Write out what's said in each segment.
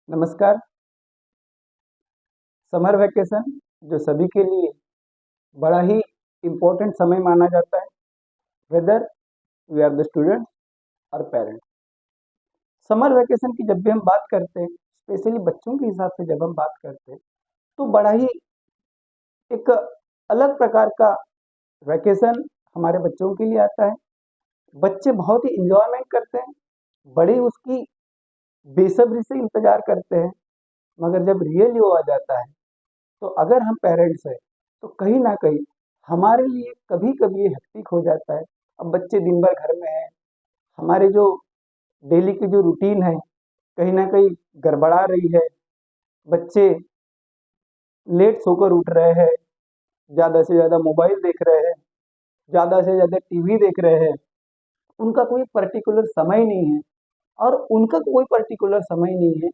नमस्कार। Summer vacation जो सभी के लिए बड़ा ही इम्पोर्टेंट समय माना जाता है, whether we are the students और पेरेंट्स। समर वैकेशन की जब भी हम बात करते हैं, स्पेशली बच्चों के हिसाब से जब हम बात करते हैं, तो बड़ा ही एक अलग प्रकार का वैकेशन हमारे बच्चों के लिए आता है। बच्चे बहुत ही इंजॉयमेंट करते हैं, बड़े उसकी बेसब्री से इंतजार करते हैं। मगर जब रियली वो आ जाता है, तो अगर हम पेरेंट्स हैं, तो कहीं न कहीं हमारे लिए कभी-कभी ये हेक्टिक हो जाता है। अब बच्चे दिन भर घर में हैं, हमारे जो डेली की जो रूटीन है, कहीं न कहीं गड़बड़ा रही है। बच्चे लेट सोकर उठ रहे हैं, ज़्यादा से ज़्यादा मोबाइल देख रहे हैं, ज़्यादा से ज़्यादा टीवी देख रहे हैं। उनका कोई पर्टिकुलर समय नहीं है और उनका कोई पर्टिकुलर समय नहीं है।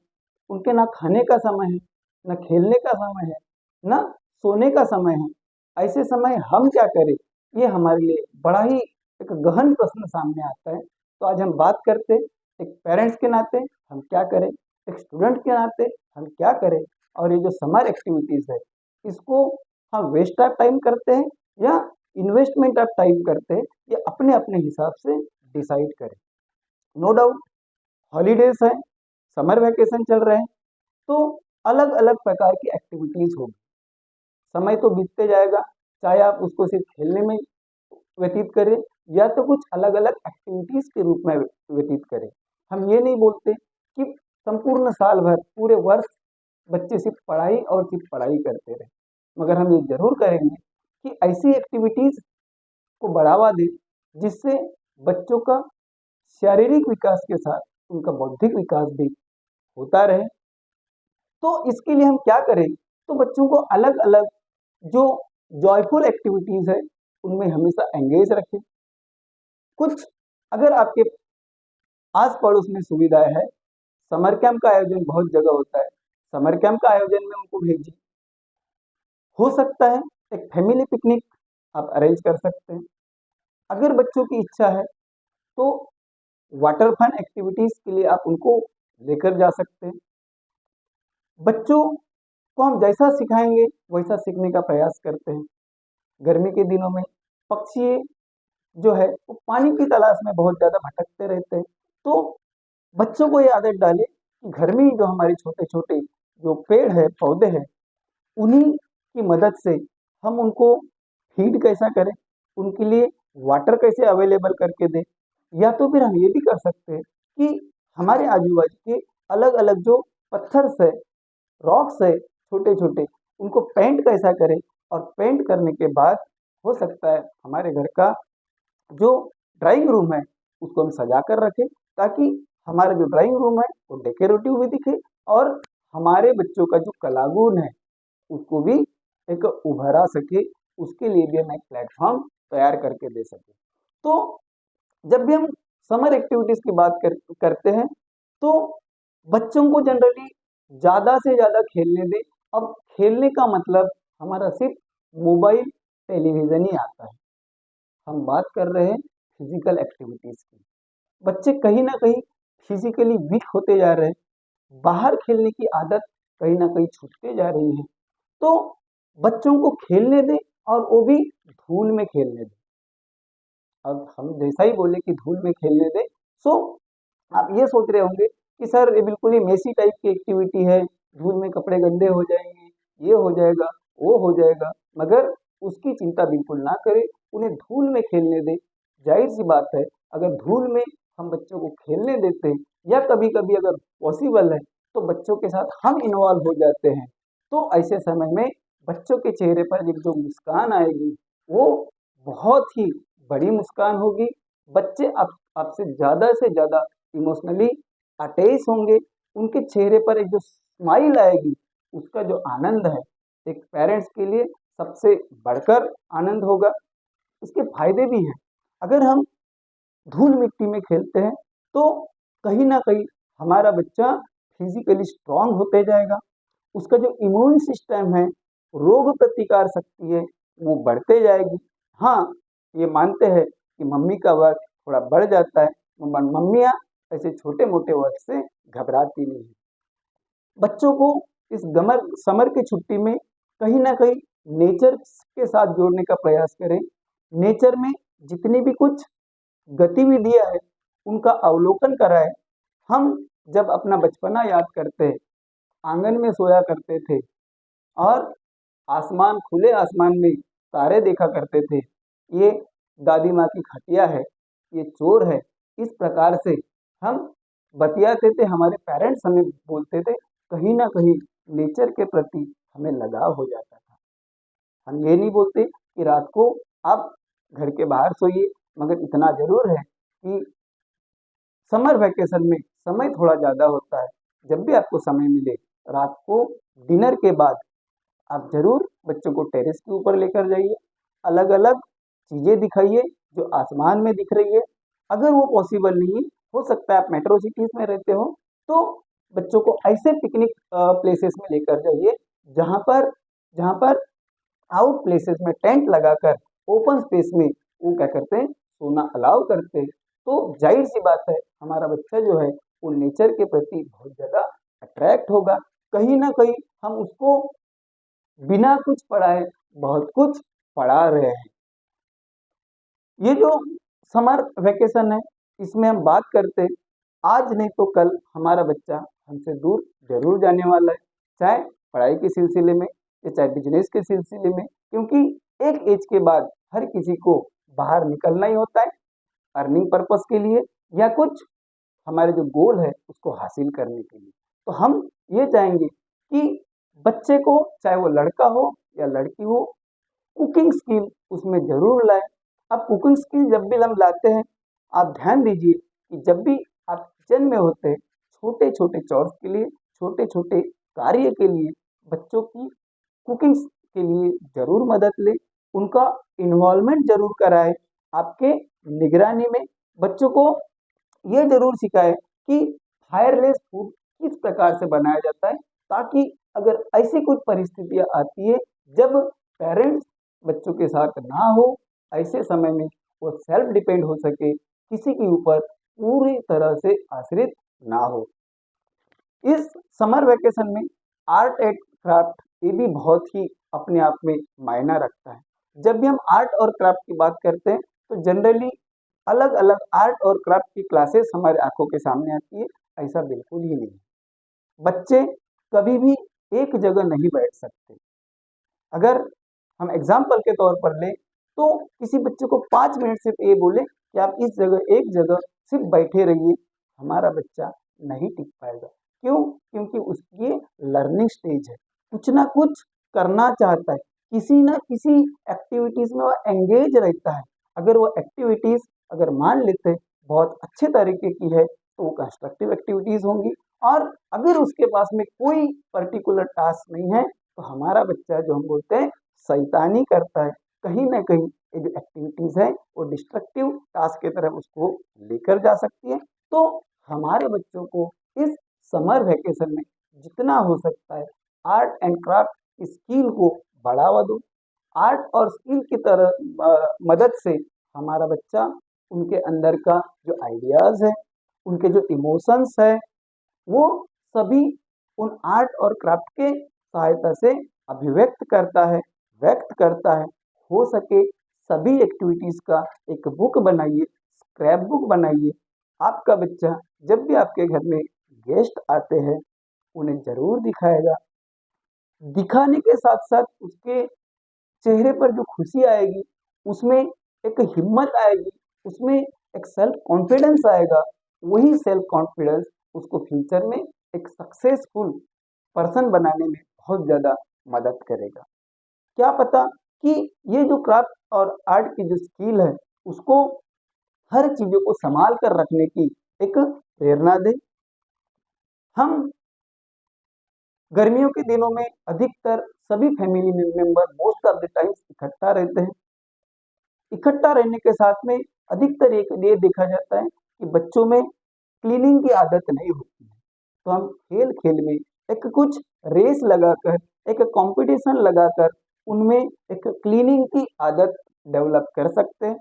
उनके ना खाने का समय है, ना खेलने का समय है, ना सोने का समय है। ऐसे समय हम क्या करें? ये हमारे लिए बड़ा ही एक गहन प्रश्न सामने आता है। तो आज हम बात करते हैं, एक पेरेंट्स के नाते हम क्या करें? एक स्टूडेंट के नाते हम क्या करें? और ये जो समर एक्टिविटीज़ है, इसको हम वेस्ट ऑफ टाइम करते हैं या इन्वेस्टमेंट ऑफ टाइम करते हैं, ये अपने-अपने हिसाब से डिसाइड करें। नो डाउट हॉलीडेज़ हैं, समर वैकेशन चल रहे हैं, तो अलग-अलग प्रकार की एक्टिविटीज़ होगी। समय तो बीतते जाएगा, चाहे आप उसको सिर्फ खेलने में व्यतीत करें या तो कुछ अलग-अलग एक्टिविटीज़ के रूप में व्यतीत करें। हम ये नहीं बोलते कि संपूर्ण साल भर, पूरे वर्ष बच्चे सिर्फ पढ़ाई और सिर्फ पढ़ाई करते रहें। मगर हम ये ज़रूर करेंगे कि ऐसी एक्टिविटीज़ को बढ़ावा दें, जिससे बच्चों का शारीरिक विकास के साथ उनका बौद्धिक विकास भी होता रहे। तो इसके लिए हम क्या करें? तो बच्चों को अलग-अलग जो जॉयफुल एक्टिविटीज़ है, उनमें हमेशा एंगेज रखें। कुछ अगर आपके आस-पड़ोस में सुविधाएँ हैं, समर कैंप का आयोजन बहुत जगह होता है, समर कैंप का आयोजन में उनको भेजिए। हो सकता है एक फैमिली पिकनिक आप अरेंज कर सकते हैं। अगर बच्चों की इच्छा है, तो वाटर फन एक्टिविटीज़ के लिए आप उनको लेकर जा सकते हैं। बच्चों को हम जैसा सिखाएँगे, वैसा सीखने का प्रयास करते हैं। गर्मी के दिनों में पक्षी जो है वो पानी की तलाश में बहुत ज़्यादा भटकते रहते हैं। तो बच्चों को ये आदत डालें कि घर में ही जो हमारे छोटे-छोटे जो पेड़ है, पौधे हैं, उन्हीं की मदद से हम उनको फीड कैसा करें, उनके लिए वाटर कैसे अवेलेबल करके दें। या तो फिर हम ये भी कर सकते हैं कि हमारे आजू-बाजू के अलग-अलग जो पत्थर्स है, रॉक्स है छोटे-छोटे, उनको पेंट कैसा करें और पेंट करने के बाद हो सकता है हमारे घर का जो ड्राइंग रूम है, उसको हम सजा कर रखें, ताकि हमारा जो ड्राइंग रूम है, वो डेकोरेटिव भी दिखे और हमारे बच्चों का जो कलागुण है, उसको भी एक उभरा सके, उसके लिए भी हम एक प्लेटफ़ॉर्म तैयार करके दे सकें। तो जब भी हम समर एक्टिविटीज़ की बात करते हैं, तो बच्चों को जनरली ज़्यादा से ज़्यादा खेलने दें। अब खेलने का मतलब हमारा सिर्फ़ मोबाइल, टेलीविज़न ही आता है। हम बात कर रहे हैं फिज़िकल एक्टिविटीज़ की। बच्चे कहीं न कहीं फिज़िकली वीक होते जा रहे हैं, बाहर खेलने की आदत कहीं न कहीं छूटते जा रही है। तो बच्चों को खेलने दें और वो भी धूल में खेलने दें। अब हम जैसा ही बोले कि धूल में खेलने दें, सो आप ये सोच रहे होंगे कि सर ये बिल्कुल ही मेसी टाइप की एक्टिविटी है, धूल में कपड़े गंदे हो जाएँगे, ये हो जाएगा, वो हो जाएगा, मगर उसकी चिंता बिल्कुल ना करें, उन्हें धूल में खेलने दें। ज़ाहिर-सी बात है, अगर धूल में हम बच्चों को खेलने देते हैं या कभी-कभी अगर पॉसिबल है, तो बच्चों के साथ हम इन्वॉल्व हो जाते हैं, तो ऐसे समय में बच्चों के चेहरे पर एक जो मुस्कान आएगी, वो बहुत ही बड़ी मुस्कान होगी। बच्चे आप आपसे ज़्यादा से ज़्यादा इमोशनली अटैच होंगे, उनके चेहरे पर एक जो स्माइल आएगी, उसका जो आनंद है, एक पेरेंट्स के लिए सबसे बढ़कर आनंद होगा। इसके फ़ायदे भी हैं। अगर हम धूल-मिट्टी में खेलते हैं, तो कहीं न कहीं हमारा बच्चा फिज़िकली स्ट्रॉन्ग होते जाएगा। उसका जो इम्यून सिस्टम है, रोग प्रतिकार शक्ति है, वो बढ़ते जाएगी। हाँ, ये मानते हैं कि मम्मी का वर्क थोड़ा बढ़ जाता है, मम्मियाँ ऐसे छोटे-मोटे वर्क से घबराती नहीं हैं। बच्चों को इस समर की छुट्टी में कहीं ना कहीं नेचर के साथ जोड़ने का प्रयास करें। नेचर में जितनी भी कुछ गतिविधियां है उनका अवलोकन कराएं। हम जब अपना बचपना याद करते हैं, आंगन में सोया करते थे और आसमान, खुले आसमान में तारे देखा करते थे। ये दादी माँ की खटिया है, ये चोर है, इस प्रकार से हम बतियाते थे। हमारे पेरेंट्स हमें बोलते थे, कहीं ना कहीं नेचर के प्रति हमें लगाव हो जाता था। हम ये नहीं बोलते कि रात को आप घर के बाहर सोइए, मगर इतना जरूर है कि समर वैकेशन में समय थोड़ा ज़्यादा होता है। जब भी आपको समय मिले, रात को डिनर के बाद आप जरूर बच्चों को टेरेस के ऊपर लेकर जाइए, अलग अलग चीज़ें दिखाइए जो आसमान में दिख रही है। अगर वो पॉसिबल नहीं हो सकता है, आप मेट्रो सिटीज़ में रहते हो, तो बच्चों को ऐसे पिकनिक प्लेसेस में लेकर जाइए जहाँ पर आउट प्लेसेस में टेंट लगाकर ओपन स्पेस में वो क्या करते हैं, सोना अलाउ करते हैं। तो जाहिर सी बात है हमारा बच्चा जो है वो नेचर के प्रति बहुत ज़्यादा अट्रैक्ट होगा। कहीं ना कहीं हम उसको बिना कुछ पढ़ाए बहुत कुछ पढ़ा रहे हैं। ये जो समर वैकेशन है, इसमें हम बात करते हैं, आज नहीं तो कल हमारा बच्चा हमसे दूर जरूर जाने वाला है, चाहे पढ़ाई के सिलसिले में या चाहे बिजनेस के सिलसिले में। क्योंकि एक एज के बाद हर किसी को बाहर निकलना ही होता है, अर्निंग पर्पस के लिए या कुछ हमारे जो गोल है उसको हासिल करने के लिए। तो हम ये चाहेंगे कि बच्चे को, चाहे वो लड़का हो या लड़की हो, कुकिंग स्किल उसमें जरूर लाए। अब कुकिंग स्किल जब भी हम लाते हैं, आप ध्यान दीजिए कि जब भी आप किचन में होते हैं, छोटे छोटे चॉर्स के लिए, छोटे छोटे कार्य के लिए बच्चों की कुकिंग के लिए जरूर मदद ले, उनका इन्वॉल्वमेंट जरूर कराए आपके निगरानी में। बच्चों को ये जरूर सिखाए कि फायरलेस फूड किस प्रकार से बनाया जाता है, ताकि अगर ऐसी कुछ परिस्थितियां आती है जब पेरेंट्स बच्चों के साथ ना हो, ऐसे समय में वो सेल्फ डिपेंड हो सके, किसी के ऊपर पूरी तरह से आश्रित ना हो। इस समर वेकेशन में आर्ट एंड क्राफ्ट ये भी बहुत ही अपने आप में मायना रखता है। जब भी हम आर्ट और क्राफ्ट की बात करते हैं तो जनरली अलग अलग आर्ट और क्राफ्ट की क्लासेस हमारे आंखों के सामने आती है, ऐसा बिल्कुल ही नहीं है। बच्चे कभी भी एक जगह नहीं बैठ सकते। अगर हम एग्जाम्पल के तौर पर लें तो किसी बच्चे को 5 मिनट सिर्फ ये बोले कि आप इस जगह एक जगह सिर्फ बैठे रहिए, हमारा बच्चा नहीं टिक पाएगा। क्यों? क्योंकि उसकी लर्निंग स्टेज है, कुछ ना कुछ करना चाहता है, किसी ना किसी एक्टिविटीज में वो एंगेज रहता है। अगर वो एक्टिविटीज अगर मान लेते बहुत अच्छे तरीके की है तो वो कंस्ट्रक्टिव एक्टिविटीज होंगी। और अगर उसके पास में कोई पर्टिकुलर टास्क नहीं है तो हमारा बच्चा जो हम बोलते हैं शैतानी करता है, कहीं ना कहीं ये जो एक्टिविटीज है वो डिस्ट्रक्टिव टास्क की तरफ उसको लेकर जा सकती है। तो हमारे बच्चों को इस समर वेकेशन में जितना हो सकता है आर्ट एंड क्राफ्ट स्किल को बढ़ावा दो। आर्ट और स्किल की तरह मदद से हमारा बच्चा उनके अंदर का जो आइडियाज है, उनके जो इमोशंस है, वो सभी उन आर्ट और क्राफ्ट के सहायता से अभिव्यक्त करता है, व्यक्त करता है। हो सके सभी एक्टिविटीज का एक बुक बनाइए, स्क्रैप बुक बनाइए। आपका बच्चा जब भी आपके घर में गेस्ट आते हैं उन्हें जरूर दिखाएगा। दिखाने के साथ साथ उसके चेहरे पर जो खुशी आएगी, उसमें एक हिम्मत आएगी, उसमें एक सेल्फ कॉन्फिडेंस आएगा। वही सेल्फ कॉन्फिडेंस उसको फ्यूचर में एक सक्सेसफुल पर्सन बनाने में बहुत ज़्यादा मदद करेगा। क्या पता कि ये जो क्राफ्ट और आर्ट की जो स्किल है उसको हर चीज़ों को संभाल कर रखने की एक प्रेरणा दे। हम गर्मियों के दिनों में अधिकतर सभी family member most of the times इकट्ठा रहते हैं। इकट्ठा रहने के साथ में अधिकतर एक ये देखा जाता है कि बच्चों में क्लीनिंग की आदत नहीं होती है। तो हम खेल खेल में एक कुछ रेस लगाकर, एक कंपटीशन लगाकर उनमें एक क्लीनिंग की आदत डेवलप कर सकते हैं।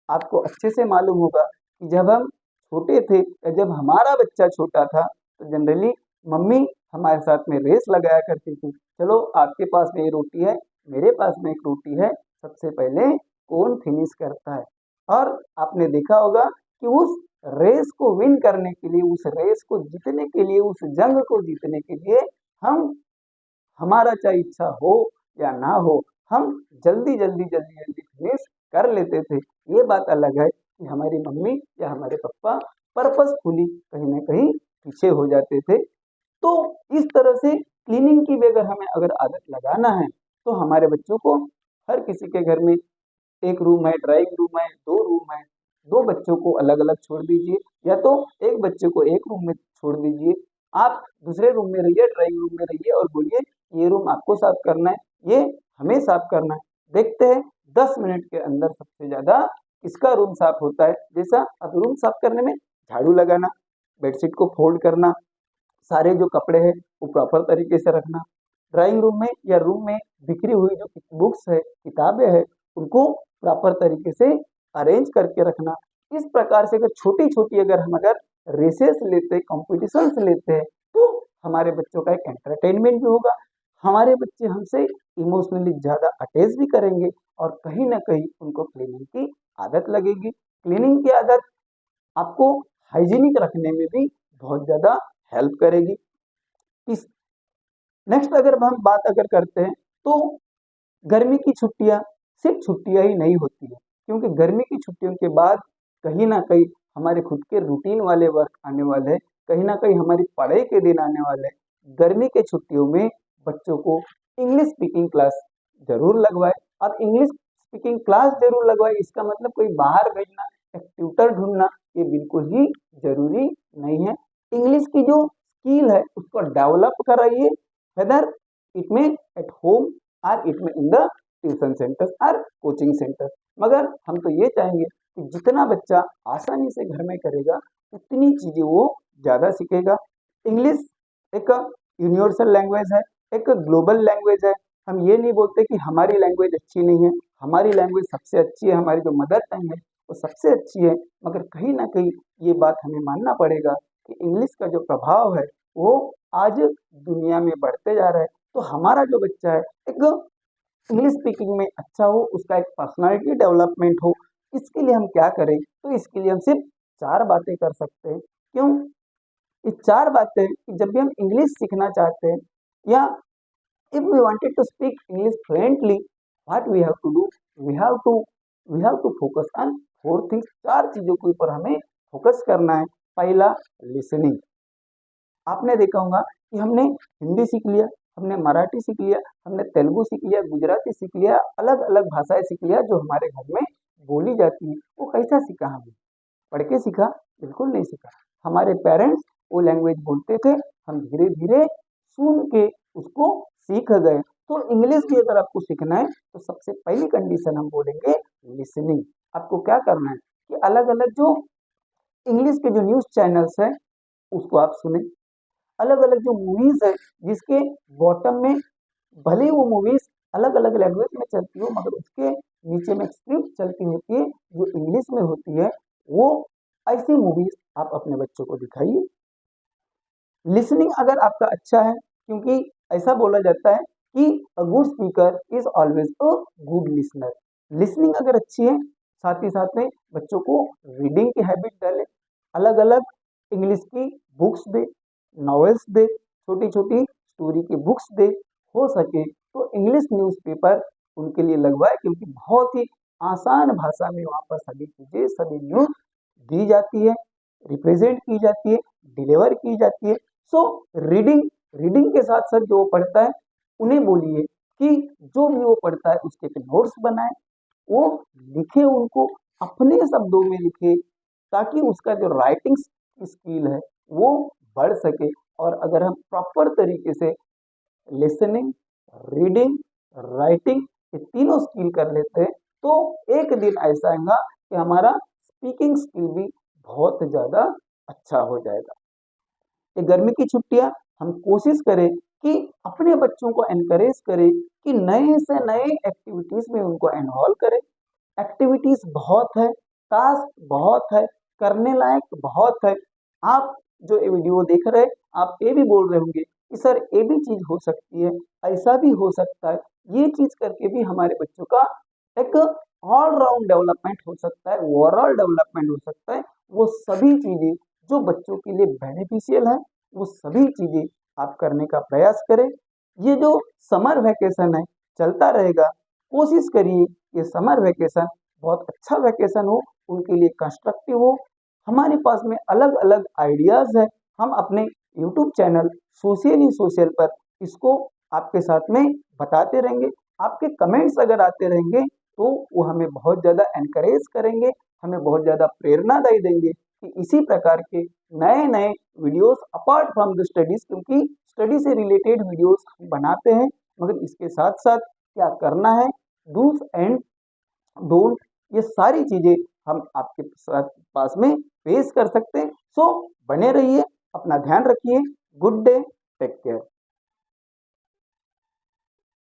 आपको अच्छे से मालूम होगा कि जब हम छोटे थे या जब हमारा बच्चा छोटा था तो जनरली मम्मी हमारे साथ में रेस लगाया करती थी, चलो आपके पास में ये रोटी है, मेरे पास में एक रोटी है, सबसे पहले कौन फिनिश करता है। और आपने देखा होगा कि उस रेस को विन करने के लिए, उस रेस को जीतने के लिए, उस जंग को जीतने के लिए हम, हमारा चाहे इच्छा हो या ना हो, हम जल्दी जल्दी जल्दी जल्दी फिनिश कर लेते थे। ये बात अलग है कि हमारी मम्मी या हमारे पापा पर्पसफुली कहीं ना कहीं पीछे हो जाते थे। तो इस तरह से क्लीनिंग की भी अगर हमें अगर आदत लगाना है तो हमारे बच्चों को, हर किसी के घर में एक रूम है, ड्राइंग रूम है, दो रूम है, दो बच्चों को अलग अलग छोड़ दीजिए, या तो एक बच्चे को एक रूम में छोड़ दीजिए, आप दूसरे रूम में रहिए, ड्राइंग रूम में रहिए और बोलिए ये रूम आपको साफ करना है, ये हमें साफ करना है। देखते हैं 10 मिनट के अंदर सबसे ज्यादा किसका रूम साफ होता है। जैसा अब रूम साफ करने में झाड़ू लगाना, बेडशीट को फोल्ड करना, सारे जो कपड़े हैं वो प्रॉपर तरीके से रखना, ड्राइंग रूम में या रूम में बिखरी हुई जो बुक्स है, किताबें हैं, उनको प्रॉपर तरीके से अरेंज करके रखना। इस प्रकार से अगर छोटी छोटी अगर हम अगर रेसेस लेते, कॉम्पिटिशन्स लेते हैं, तो हमारे बच्चों का एक एंटरटेनमेंट भी होगा, हमारे बच्चे हमसे इमोशनली ज़्यादा अटैच भी करेंगे और कहीं ना कहीं उनको क्लीनिंग की आदत लगेगी। क्लीनिंग की आदत आपको हाइजीनिक रखने में भी बहुत ज़्यादा हेल्प करेगी। इस नेक्स्ट अगर हम बात अगर करते हैं तो गर्मी की छुट्टियां सिर्फ छुट्टियां ही नहीं होती है, क्योंकि गर्मी की छुट्टियों के बाद कहीं ना कहीं हमारे खुद के रूटीन वाले वर्क आने वाले हैं, कहीं ना कहीं हमारी पढ़ाई के दिन आने वाले हैं। गर्मी के छुट्टियों में बच्चों को इंग्लिश स्पीकिंग क्लास जरूर लगवाए। अब इंग्लिश स्पीकिंग क्लास जरूर लगवाए, इसका मतलब कोई बाहर भेजना, एक ट्यूटर ढूंढना, ये बिल्कुल ही जरूरी नहीं है। इंग्लिश की जो स्किल है उसको डेवलप कराइए, वेदर इट में एट होम और इट में इन द ट्यूशन सेंटर्स और कोचिंग सेंटर। मगर हम तो ये चाहेंगे कि जितना बच्चा आसानी से घर में करेगा उतनी चीजें वो ज्यादा सीखेगा। इंग्लिश एक यूनिवर्सल लैंग्वेज है, एक ग्लोबल लैंग्वेज है। हम ये नहीं बोलते कि हमारी लैंग्वेज अच्छी नहीं है, हमारी लैंग्वेज सबसे अच्छी है, हमारी जो मदर टंग है वो सबसे अच्छी है, मगर कहीं ना कहीं ये बात हमें मानना पड़ेगा कि इंग्लिश का जो प्रभाव है वो आज दुनिया में बढ़ते जा रहा है। तो हमारा जो बच्चा है एक इंग्लिश स्पीकिंग में अच्छा हो, उसका एक पर्सनालिटी डेवलपमेंट हो, इसके लिए हम क्या करें? तो इसके लिए हम सिर्फ 4 बातें कर सकते हैं। क्यों? ये 4 बातें कि जब भी हम इंग्लिश सीखना चाहते हैं या if we wanted to speak English fluently, what we have to do? We have to we have to focus on 4 things। 4 चीजों के ऊपर हमें फोकस करना है। पहला, लिसनिंग। आपने देखा होगा कि हमने हिंदी सीख लिया, हमने मराठी सीख लिया, हमने तेलुगु सीख लिया, गुजराती सीख लिया, अलग अलग भाषाएं सीख लिया जो हमारे घर में बोली जाती है। वो कैसा सीखा? हमने पढ़ के सीखा? बिल्कुल नहीं सीखा। हमारे पेरेंट्स वो लैंग्वेज बोलते थे, हम धीरे धीरे सुन के उसको सीख गए। तो इंग्लिश भी अगर आपको सीखना है तो सबसे पहली कंडीशन हम बोलेंगे लिसनिंग। आपको क्या करना है कि अलग अलग जो इंग्लिश के जो न्यूज चैनल्स है उसको आप सुने, अलग अलग जो मूवीज है जिसके बॉटम में भले ही वो मूवीज अलग अलग लैंग्वेज में चलती हो मगर उसके नीचे में स्क्रिप्ट चलती होती है जो इंग्लिश में होती है, वो ऐसी मूवीज आप अपने बच्चों को दिखाइए। लिसनिंग अगर आपका अच्छा है, क्योंकि ऐसा बोला जाता है कि a good speaker is always a good listener. Listening अगर अच्छी है, साथ ही साथ में बच्चों को रीडिंग की हैबिट डालें, अलग अलग इंग्लिश की बुक्स दे, नॉवेल्स दे, छोटी छोटी स्टोरी की बुक्स दे, हो सके तो इंग्लिश न्यूज़पेपर उनके लिए लगवाए, क्योंकि बहुत ही आसान भाषा में वहाँ पर सभी चीज़ें, सभी न्यूज़ दी जाती है, रिप्रेजेंट की जाती है, डिलीवर की जाती है। सो रीडिंग रीडिंग के साथ साथ जो वो पढ़ता है उन्हें बोलिए कि जो भी वो पढ़ता है उसके एक नोट्स बनाए, वो लिखे, उनको अपने शब्दों में लिखे, ताकि उसका जो राइटिंग स्किल है वो बढ़ सके। और अगर हम प्रॉपर तरीके से लिसनिंग, रीडिंग, राइटिंग ये तीनों स्किल कर लेते हैं तो एक दिन ऐसा आएगा कि हमारा स्पीकिंग स्किल भी बहुत ज़्यादा अच्छा हो जाएगा। ये गर्मी की छुट्टियां हम कोशिश करें कि अपने बच्चों को एनकरेज करें कि नए से नए एक्टिविटीज में उनको इन्वॉल्व करें। एक्टिविटीज बहुत है, टास्क बहुत है, करने लायक बहुत है। आप जो ये वीडियो देख रहे हैं आप ये भी बोल रहे होंगे कि कि सर ये भी चीज़ हो सकती है, ऐसा भी हो सकता है, ये चीज़ करके भी हमारे बच्चों का एक ऑल राउंड डेवलपमेंट हो सकता है, ओवरऑल डेवलपमेंट हो सकता है। वो सभी चीज़ें जो बच्चों के लिए बेनिफिशियल है, वो सभी चीज़ें आप करने का प्रयास करें। ये जो समर वैकेशन है चलता रहेगा, कोशिश करिए कि समर वैकेशन बहुत अच्छा वैकेशन हो, उनके लिए कंस्ट्रक्टिव हो। हमारे पास में अलग अलग आइडियाज़ है, हम अपने यूट्यूब चैनल सोशली सोशल पर इसको आपके साथ में बताते रहेंगे। आपके कमेंट्स अगर आते रहेंगे तो वो हमें बहुत ज़्यादा एनकरेज करेंगे, हमें बहुत ज़्यादा प्रेरणादायी देंगे कि इसी प्रकार के नए नए videos apart from the studies, क्योंकि स्टडी से रिलेटेड वीडियोस हम बनाते हैं, मगर इसके साथ साथ क्या करना है, डूज एंड डोंट, ये सारी चीज़ें हम आपके साथ पास में पेश कर सकते हैं। सो बने रहिए, अपना ध्यान रखिए। Good day, take care.